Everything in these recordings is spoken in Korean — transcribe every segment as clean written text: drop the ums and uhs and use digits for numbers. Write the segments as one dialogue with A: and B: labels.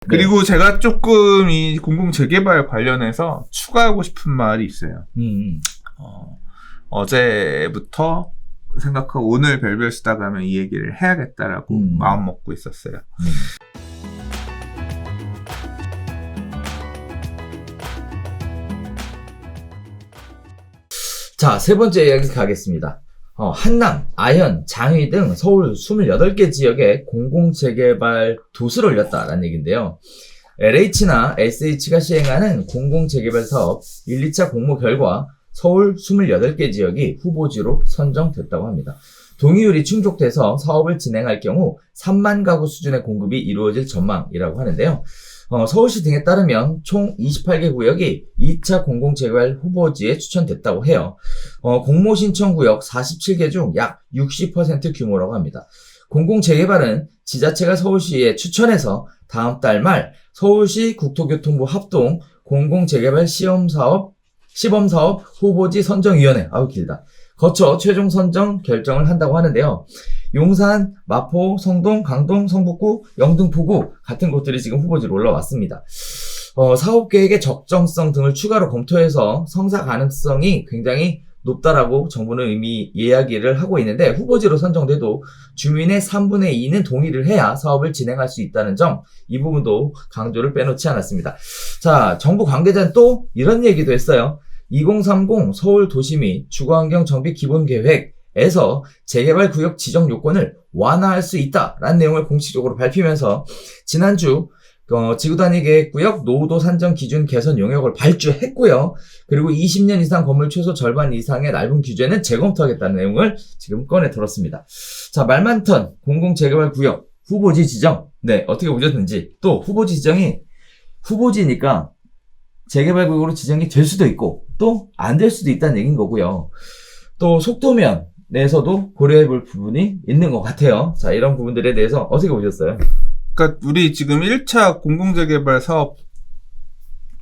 A: 그리고 제가 조금 이 공공재개발 관련해서 추가하고 싶은 말이 있어요. 어제부터 생각하고 오늘 별별 쓰다 가면 이 얘기를 해야겠다라고 마음 먹고 있었어요.
B: 자, 세 번째 이야기 가겠습니다. 한남, 아현, 장위 등 서울 28개 지역에 공공재개발 돛을 올렸다라는 얘기인데요. LH나 SH가 시행하는 공공재개발 사업 1, 2차 공모 결과 서울 28개 지역이 후보지로 선정됐다고 합니다. 동의율이 충족돼서 사업을 진행할 경우 3만 가구 수준의 공급이 이루어질 전망이라고 하는데요. 서울시 등에 따르면 총 28개 구역이 2차 공공재개발 후보지에 추천됐다고 해요. 공모 신청 구역 47개 중 약 60% 규모라고 합니다. 공공재개발은 지자체가 서울시에 추천해서 다음 달 말 서울시 국토교통부 합동 공공재개발 시범사업 후보지 선정위원회, 길다. 거쳐 최종 선정 결정을 한다고 하는데요. 용산, 마포, 성동, 강동, 성북구, 영등포구 같은 곳들이 지금 후보지로 올라왔습니다. 사업계획의 적정성 등을 추가로 검토해서 성사 가능성이 굉장히 높다라고 정부는 이미 이야기를 하고 있는데, 후보지로 선정돼도 주민의 3분의 2는 동의를 해야 사업을 진행할 수 있다는 점, 이 부분도 강조를 빼놓지 않았습니다. 자, 정부 관계자는 또 이런 얘기도 했어요. 2030 서울 도시 및 주거환경 정비 기본계획에서 재개발 구역 지정 요건을 완화할 수 있다라는 내용을 공식적으로 밝히면서 지난주 지구단위 계획구역 노후도 산정 기준 개선 용역을 발주했고요. 그리고 20년 이상 건물 최소 절반 이상의 넓은 규제는 재검토하겠다는 내용을 지금 꺼내 들었습니다. 자, 말 많던 공공재개발 구역 후보지 지정, 네, 어떻게 보셨는지, 또 후보지 지정이 후보지니까 재개발 구역으로 지정이 될 수도 있고 또 안 될 수도 있다는 얘기인 거고요. 또 속도면 내에서도 고려해 볼 부분이 있는 것 같아요. 자, 이런 부분들에 대해서 어떻게 보셨어요?
A: 그러니까 우리 지금 1차 공공재개발 사업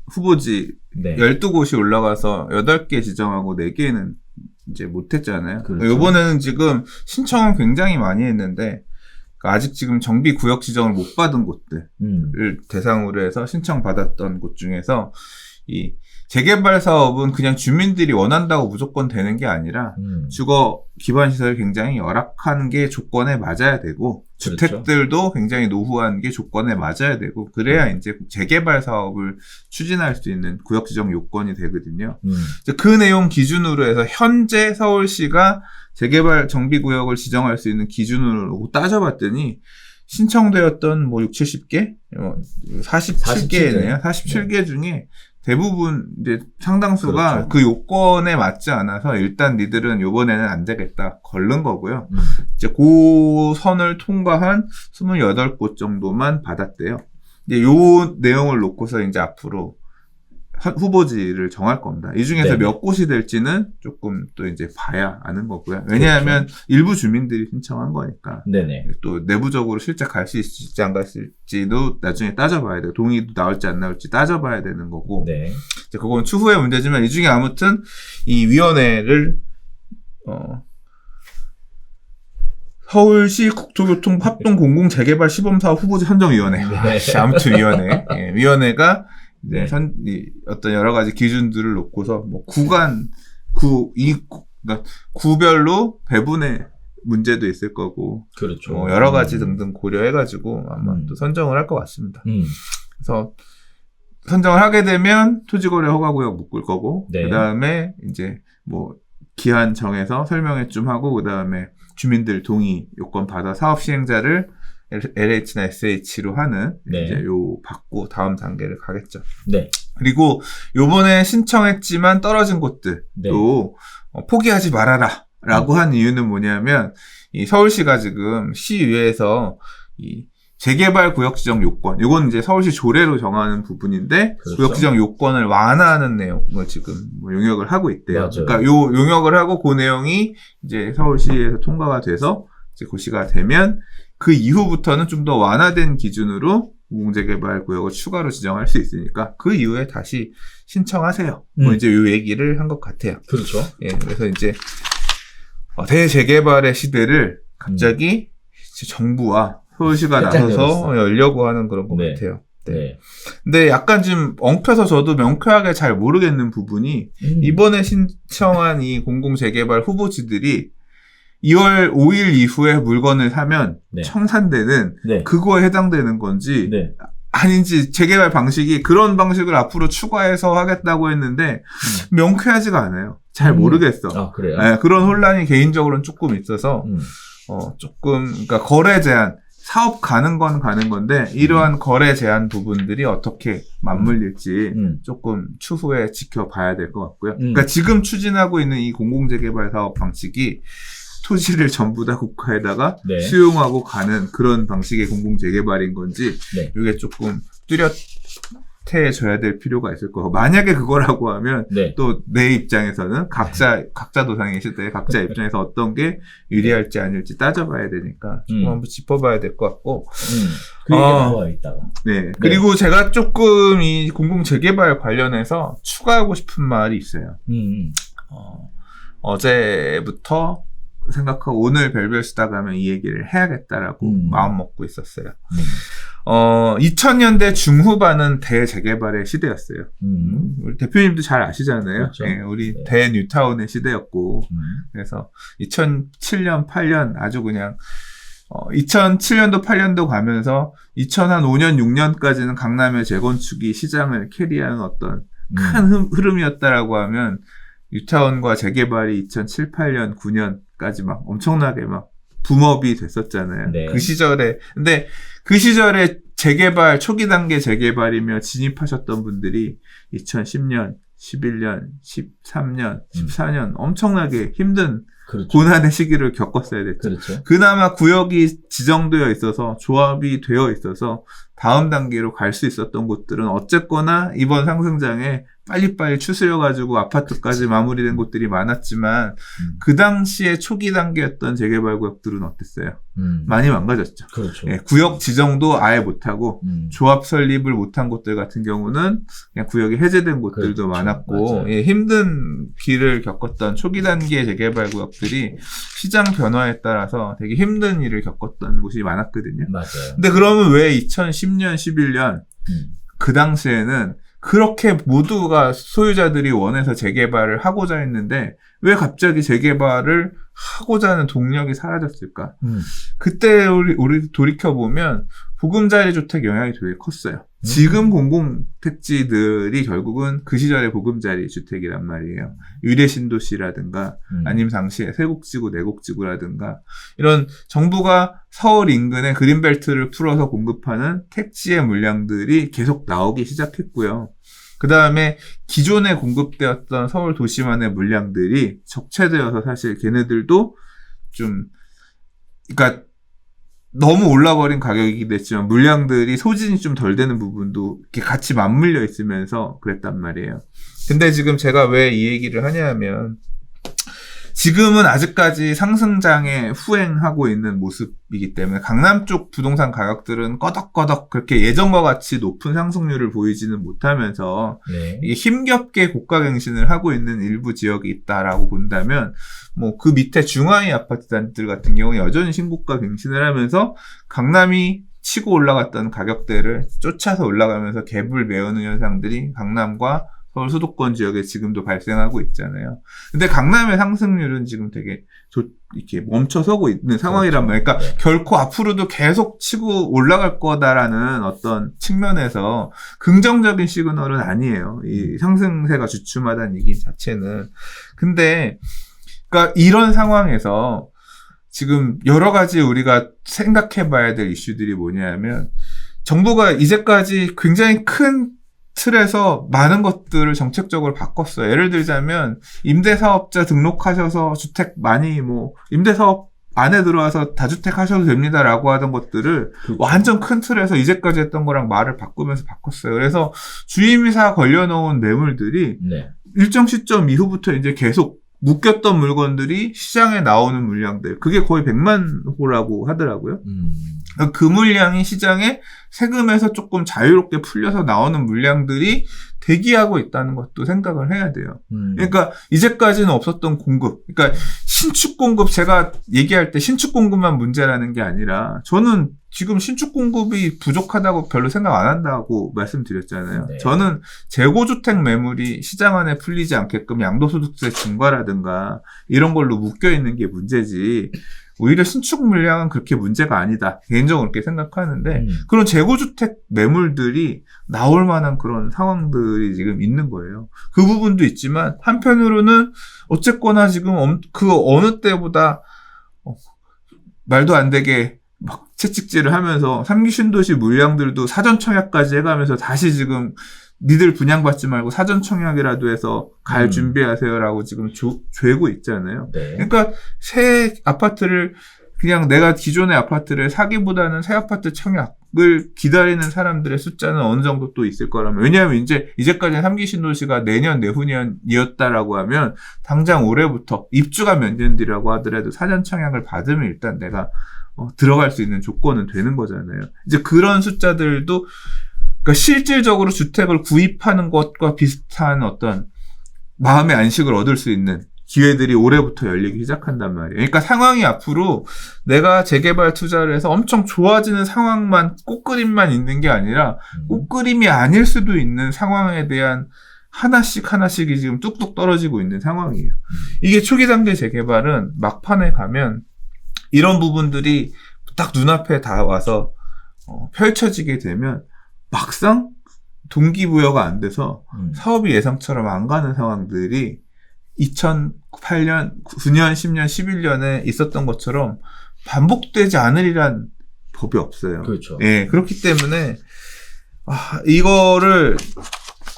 A: 후보지 12곳이 올라가서 8개 지정하고 4개는 이제 못했잖아요. 그렇죠. 이번에는 지금 신청은 굉장히 많이 했는데 아직 지금 정비 구역 지정을 못 받은 곳들을 대상으로 해서 신청받았던 곳 중에서 이 재개발 사업은 그냥 주민들이 원한다고 무조건 되는 게 아니라 주거 기반 시설이 굉장히 열악한 게 조건에 맞아야 되고, 그렇죠. 주택들도 굉장히 노후한 게 조건에 맞아야 되고, 그래야 이제 재개발 사업을 추진할 수 있는 구역 지정 요건이 되거든요. 그 내용 기준으로 해서 현재 서울시가 재개발 정비구역을 지정할 수 있는 기준으로 따져봤더니 신청되었던 60, 70개? 47개네요. 47개 중에 대부분 이제 상당수가 그렇죠. 그 요건에 맞지 않아서 일단 니들은 요번에는 안 되겠다 걸른 거고요. 이제 그 선을 통과한 28곳 정도만 받았대요. 이제 요 내용을 놓고서 이제 앞으로 후보지를 정할 겁니다. 이 중에서 몇 곳이 될지는 조금 또 이제 봐야 아는 거고요. 왜냐하면 그렇죠. 일부 주민들이 신청한 거니까. 네네. 또 내부적으로 실제 갈 수 있을지 안 갈 수 있을지도 나중에 따져봐야 돼요. 동의도 나올지 안 나올지 따져봐야 되는 거고. 네. 이제 그건 추후의 문제지만 이 중에 아무튼 이 위원회를 서울시 국토교통 합동 공공재개발 시범사업 후보지 선정위원회. 아무튼 위원회. 위원회가 이제 어떤 여러 가지 기준들을 놓고서 구별로 배분의 문제도 있을 거고, 그렇죠. 여러 가지 등등 고려해가지고 아마 또 선정을 할 것 같습니다. 그래서 선정을 하게 되면 토지거래 허가구역 묶을 거고, 그 다음에 이제 기한 정해서 설명회 좀 하고, 그 다음에 주민들 동의 요건 받아 사업 시행자를 LH나 SH로 하는 이제 받고 다음 단계를 가겠죠. 네. 그리고 요번에 신청했지만 떨어진 곳들도 포기하지 말아라라고 한 이유는 뭐냐면, 이 서울시가 지금 시의회에서 이 재개발 구역 지정 요건, 이건 이제 서울시 조례로 정하는 부분인데, 그렇죠. 구역 지정 요건을 완화하는 내용을 지금 용역을 하고 있대요. 맞아요. 그러니까 요 용역을 하고 그 내용이 이제 서울시에서 통과가 돼서 이제 고시가 되면 그 이후부터는 좀 더 완화된 기준으로 공공재개발 구역을 추가로 지정할 수 있으니까 그 이후에 다시 신청하세요. 이제 요 얘기를 한 것 같아요. 그렇죠. 예, 그래서 이제 대재개발의 시대를 갑자기 정부와 서울시가 나서서 열려고 하는 그런 것 같아요. 때.
B: 네.
A: 근데 약간 좀 엉켜서 저도 명쾌하게 잘 모르겠는 부분이 이번에 신청한 이 공공재개발 후보지들이 2월 5일 이후에 물건을 사면
B: 네.
A: 청산되는
B: 네.
A: 그거에 해당되는 건지
B: 네.
A: 아닌지 재개발 방식이 그런 방식을 앞으로 추가해서 하겠다고 했는데 명쾌하지가 않아요. 잘 모르겠어.
B: 아, 그래요?
A: 네, 그런 혼란이 개인적으로는 조금 있어서 조금 그러니까 거래 제한 사업 가는 건 가는 건데 이러한 거래 제한 부분들이 어떻게 맞물릴지 조금 추후에 지켜봐야 될 것 같고요. 그러니까 지금 추진하고 있는 이 공공재개발 사업 방식이 토지를 전부 다 국가에다가
B: 네.
A: 수용하고 가는 그런 방식의 공공재개발인 건지
B: 네.
A: 이게 조금 뚜렷해져야 될 필요가 있을 거고 만약에 그거라고 하면
B: 네.
A: 또 내 입장에서는 각자 도상의 시대에 각자 입장에서 어떤 게 유리할지 아닐지 따져봐야 되니까 조금 한번 짚어봐야 될 것 같고
B: 그 얘기 나와 있다가
A: 네. 그리고 제가 조금 이 공공재개발 관련해서 추가하고 싶은 말이 있어요. 어제부터 생각하고 오늘 별별 쓰다 가면 이 얘기를 해야겠다라고 마음 먹고 있었어요. 2000년대 중후반은 대재개발의 시대였어요. 우리 대표님도 잘 아시잖아요.
B: 그렇죠.
A: 네, 우리
B: 네.
A: 대뉴타운의 시대였고 그래서 2007년, 8년 아주 그냥 2007년도, 8년도 가면서 2005년, 6년까지는 강남의 재건축이 시장을 캐리하는 어떤 큰 흐름이었다라고 하면 뉴타운과 재개발이 2007, 8년, 9년까지 막 엄청나게 막 붐업이 됐었잖아요.
B: 네.
A: 그 시절에. 근데 그 시절에 재개발, 초기 단계 재개발이며 진입하셨던 분들이 2010년, 11년, 13년, 14년 엄청나게 힘든
B: 그렇죠.
A: 고난의 시기를 겪었어야 됐죠.
B: 그렇죠.
A: 그나마 구역이 지정되어 있어서 조합이 되어 있어서 다음 단계로 갈 수 있었던 곳들은 어쨌거나 이번 상승장에 빨리빨리 추스려가지고 아파트까지 마무리된 곳들이 많았지만 그 당시에 초기 단계였던 재개발 구역들은 어땠어요? 많이 망가졌죠.
B: 그렇죠.
A: 예, 구역 지정도 아예 못하고 조합 설립을 못한 곳들 같은 경우는 그냥 구역이 해제된 곳들도
B: 그렇죠.
A: 많았고 예, 힘든 길을 겪었던 초기 단계 재개발 구역들이 시장 변화에 따라서 되게 힘든 일을 겪었던 곳이 많았거든요.
B: 맞아요.
A: 근데 그러면 왜 2010년, 11년 그 당시에는 그렇게 모두가 소유자들이 원해서 재개발을 하고자 했는데 왜 갑자기 재개발을 하고자 하는 동력이 사라졌을까? 그때 우리 돌이켜보면 보금자리 주택 영향이 되게 컸어요. 지금 공공택지들이 결국은 그 시절의 보금자리 주택이란 말이에요. 유래신도시라든가 아니면 당시에 세곡지구, 내곡지구라든가 이런 정부가 서울 인근에 그린벨트를 풀어서 공급하는 택지의 물량들이 계속 나오기 시작했고요. 그 다음에 기존에 공급되었던 서울 도시만의 물량들이 적체되어서 사실 걔네들도 좀, 그러니까 너무 올라버린 가격이긴 했지만 물량들이 소진이 좀 덜 되는 부분도 이렇게 같이 맞물려 있으면서 그랬단 말이에요. 근데 지금 제가 왜 이 얘기를 하냐면 지금은 아직까지 상승장에 후행하고 있는 모습이기 때문에 강남 쪽 부동산 가격들은 꺼덕꺼덕 그렇게 예전과 같이 높은 상승률을 보이지는 못하면서
B: 네.
A: 이게 힘겹게 고가갱신을 하고 있는 일부 지역이 있다라고 본다면 뭐 그 밑에 중하위 아파트 단지들 같은 경우 여전히 신고가 갱신을 하면서 강남이 치고 올라갔던 가격대를 쫓아서 올라가면서 갭을 메우는 현상들이 강남과 서울 수도권 지역에 지금도 발생하고 있잖아요. 근데 강남의 상승률은 지금 되게 이렇게 멈춰서고 있는 상황이란 말이에요. 그러니까
B: 네.
A: 결코 앞으로도 계속 치고 올라갈 거다라는 어떤 측면에서 긍정적인 시그널은 아니에요. 이 상승세가 주춤하다는 얘기 자체는. 근데 그러니까 이런 상황에서 지금 여러 가지 우리가 생각해 봐야 될 이슈들이 뭐냐면 정부가 이제까지 굉장히 큰 틀에서 많은 것들을 정책적으로 바꿨어요. 예를 들자면 임대사업자 등록하셔서 주택 많이 임대사업 안에 들어와서 다주택 하셔도 됩니다라고 하던 것들을
B: 그렇죠.
A: 완전 큰 틀에서 이제까지 했던 거랑 말을 바꾸면서 바꿨어요. 그래서 주임이사 걸려놓은 매물들이
B: 네.
A: 일정 시점 이후부터 이제 계속 묶였던 물건들이 시장에 나오는 물량들 그게 거의 100만 호라고 하더라고요. 그 물량이 시장에 세금에서 조금 자유롭게 풀려서 나오는 물량들이 대기하고 있다는 것도 생각을 해야 돼요. 그러니까 이제까지는 없었던 공급, 그러니까 신축 공급, 제가 얘기할 때 신축 공급만 문제라는 게 아니라 저는 지금 신축 공급이 부족하다고 별로 생각 안 한다고 말씀드렸잖아요.
B: 네.
A: 저는 재고주택 매물이 시장 안에 풀리지 않게끔 양도소득세 증가라든가 이런 걸로 묶여있는 게 문제지, 오히려 신축 물량은 그렇게 문제가 아니다. 개인적으로 그렇게 생각하는데, 그런 재고주택 매물들이 나올 만한 그런 상황들이 지금 있는 거예요. 그 부분도 있지만, 한편으로는 어쨌거나 지금 그 어느 때보다 말도 안 되게 막 채찍질을 하면서 3기 신도시 물량들도 사전 청약까지 해가면서 다시 지금 니들 분양받지 말고 사전 청약이라도 해서 갈 준비하세요라고 지금 죄고 있잖아요.
B: 네.
A: 그러니까 새 아파트를, 그냥 내가 기존의 아파트를 사기보다는 새 아파트 청약을 기다리는 사람들의 숫자는 어느 정도 또 있을 거라면, 왜냐하면 이제까지는 3기 신도시가 내년 내후년이었다라고 하면 당장 올해부터 입주가 몇 년 뒤라고 하더라도 사전 청약을 받으면 일단 내가 들어갈 수 있는 조건은 되는 거잖아요. 이제 그런 숫자들도, 그러니까 실질적으로 주택을 구입하는 것과 비슷한 어떤 마음의 안식을 얻을 수 있는 기회들이 올해부터 열리기 시작한단 말이에요. 그러니까 상황이 앞으로 내가 재개발 투자를 해서 엄청 좋아지는 상황만, 꽃그림만 있는 게 아니라 꽃그림이 아닐 수도 있는 상황에 대한 하나씩이 지금 뚝뚝 떨어지고 있는 상황이에요. 이게 초기 단계 재개발은 막판에 가면 이런 부분들이 딱 눈앞에 다 와서 펼쳐지게 되면 막상 동기부여가 안 돼서 사업이 예상처럼 안 가는 상황들이 2008년, 9년, 10년, 11년에 있었던 것처럼 반복되지 않으리란 법이 없어요.
B: 그렇죠.
A: 예, 그렇기 때문에 이거를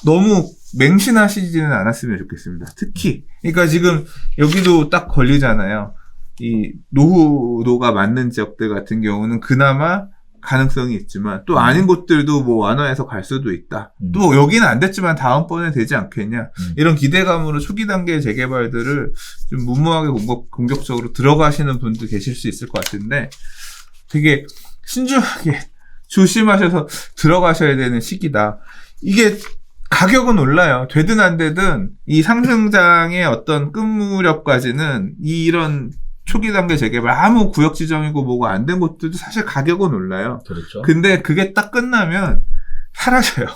A: 너무 맹신하시지는 않았으면 좋겠습니다. 특히 그러니까 지금 여기도 딱 걸리잖아요. 이 노후도가 맞는 지역들 같은 경우는 그나마 가능성이 있지만 또 아닌 곳들도 뭐 완화해서 갈 수도 있다. 또 여기는 안 됐지만 다음번에 되지 않겠냐. 이런 기대감으로 초기 단계 재개발들을 좀 무모하게 공격적으로 들어가시는 분도 계실 수 있을 것 같은데, 되게 신중하게 조심하셔서 들어가셔야 되는 시기다. 이게 가격은 올라요. 되든 안 되든 이 상승장의 어떤 끝무렵까지는 이런 초기 단계 재개발 아무 구역 지정이고 뭐가 안 된 곳들도 사실 가격은 올라요.
B: 그렇죠.
A: 근데 그게 딱 끝나면 사라져요.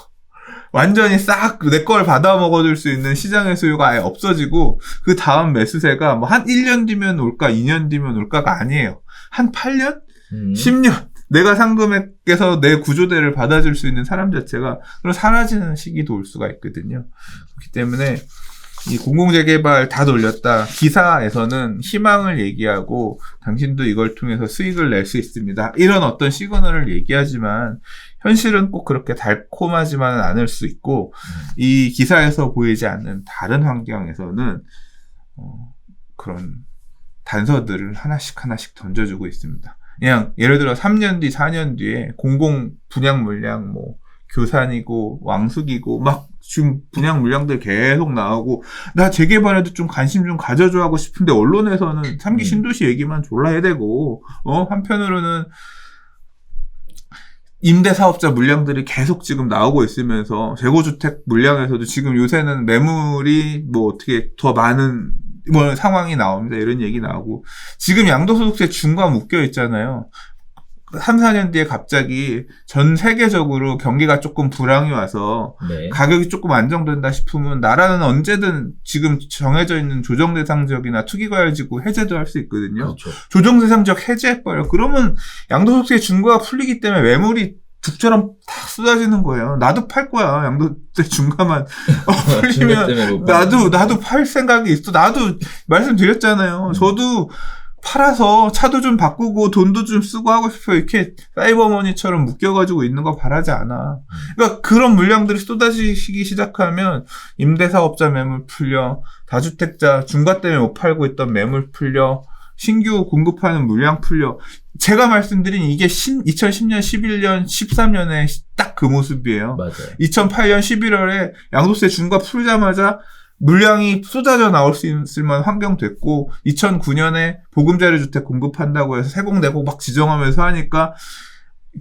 A: 완전히 싹 내 걸 받아 먹어줄 수 있는 시장의 수요가 아예 없어지고, 그 다음 매수세가 뭐 한 1년 뒤면 올까 2년 뒤면 올까가 아니에요. 한 8년? 10년? 내가 상금액에서 내 구조대를 받아줄 수 있는 사람 자체가 그런 사라지는 시기도 올 수가 있거든요. 그렇기 때문에 이 공공재개발 다 돌렸다 기사에서는 희망을 얘기하고 당신도 이걸 통해서 수익을 낼 수 있습니다, 이런 어떤 시그널을 얘기하지만 현실은 꼭 그렇게 달콤하지만은 않을 수 있고, 이 기사에서 보이지 않는 다른 환경에서는 그런 단서들을 하나씩 던져주고 있습니다. 그냥 예를 들어 3년 뒤 4년 뒤에 공공 분양 물량 뭐 교산이고 왕숙이고 막 지금 분양 물량들 계속 나오고, 나 재개발에도 좀 관심 좀 가져줘 하고 싶은데 언론에서는 3기 신도시 얘기만 졸라 해대고, 한편으로는 임대사업자 물량들이 계속 지금 나오고 있으면서 재고주택 물량에서도 지금 요새는 매물이 뭐 어떻게 더 많은 뭐 상황이 나옵니다, 이런 얘기 나오고, 지금 양도소득세 중과 묶여 있잖아요. 3, 4년 뒤에 갑자기 전 세계적으로 경기가 조금 불황이 와서
B: 네.
A: 가격이 조금 안정된다 싶으면 나라는 언제든 지금 정해져 있는 조정대상 지역이나 투기과열지구 해제도 할 수 있거든요.
B: 그렇죠.
A: 조정대상 지역 해제해버려. 그러면 양도소득세 중과가 풀리기 때문에 매물이 북처럼 다 쏟아지는 거예요. 나도 팔 거야. 양도세 중과만 풀리면 나도 팔 생각이 있어. 나도 말씀드렸잖아요. 저도 팔아서 차도 좀 바꾸고 돈도 좀 쓰고 하고 싶어요. 이렇게 사이버머니처럼 묶여가지고 있는 거 바라지 않아. 그러니까 그런 물량들이 쏟아지기 시작하면 임대사업자 매물 풀려, 다주택자 중과 때문에 못 팔고 있던 매물 풀려, 신규 공급하는 물량 풀려. 제가 말씀드린 이게 2010년, 11년, 13년에 딱 그 모습이에요.
B: 맞아요.
A: 2008년 11월에 양도세 중과 풀자마자 물량이 쏟아져 나올 수 있을 만한 환경 됐고, 2009년에 보금자리 주택 공급한다고 해서 세공내고 막 지정하면서 하니까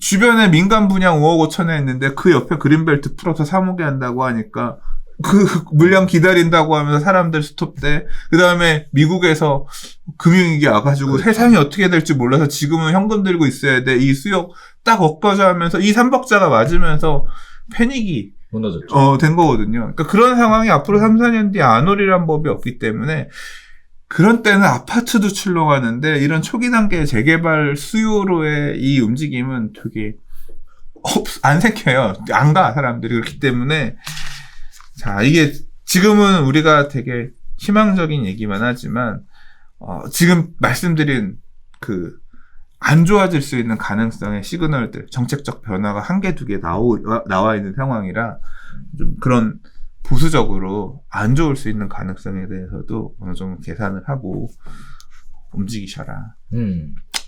A: 주변에 민간 분양 5억 5천에 했는데 그 옆에 그린벨트 풀어서 3억에 한다고 하니까 그 물량 기다린다고 하면서 사람들 스톱돼. 그 다음에 미국에서 금융위기 와가지고 세상이 어떻게 될지 몰라서 지금은 현금 들고 있어야 돼. 이 수요 딱 엇가져 하면서 이 삼박자가 맞으면서 패닉이
B: 무너졌죠.
A: 된 거거든요. 그러니까 그런 상황이 앞으로 3, 4년 뒤에 안 오리란 법이 없기 때문에 그런 때는 아파트도 출렁하는데 이런 초기 단계 재개발 수요로의 이 움직임은 되게 안 생겨요. 안 가, 사람들이. 그렇기 때문에 자, 이게 지금은 우리가 되게 희망적인 얘기만 하지만 지금 말씀드린 그 안 좋아질 수 있는 가능성의 시그널들, 정책적 변화가 한 개, 두 개 나와 있는 상황이라 좀 그런 보수적으로 안 좋을 수 있는 가능성에 대해서도 어느 정도 계산을 하고 움직이셔라.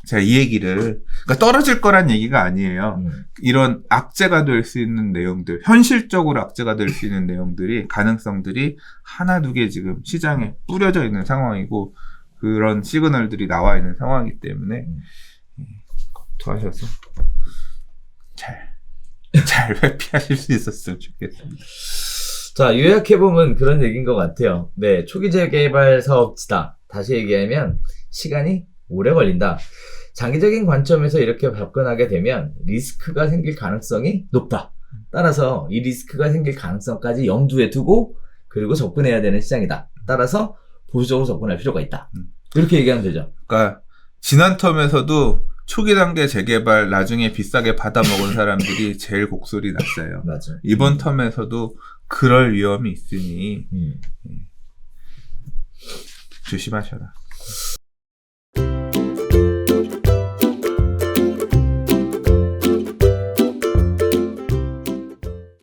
A: 제가 이 얘기를, 그러니까 떨어질 거란 얘기가 아니에요. 이런 악재가 될 수 있는 내용들, 현실적으로 악재가 될 수 있는 내용들이, 가능성들이 하나, 두 개 지금 시장에 뿌려져 있는 상황이고, 그런 시그널들이 나와 있는 상황이기 때문에, 검토하셔서 잘 회피하실 수 있었으면 좋겠습니다.
B: 자, 요약해보면 그런 얘기인 것 같아요. 네, 초기 재개발 사업지다. 다시 얘기하면 시간이 오래 걸린다. 장기적인 관점에서 이렇게 접근하게 되면 리스크가 생길 가능성이 높다. 따라서 이 리스크가 생길 가능성까지 염두에 두고 그리고 접근해야 되는 시장이다. 따라서 보수적으로 접근할 필요가 있다. 이렇게 얘기하면 되죠.
A: 그러니까 지난 텀에서도 초기 단계 재개발 나중에 비싸게 받아먹은 사람들이 제일 곡소리 났어요.
B: 맞아요.
A: 이번 텀에서도 그럴 위험이 있으니 조심하셔라.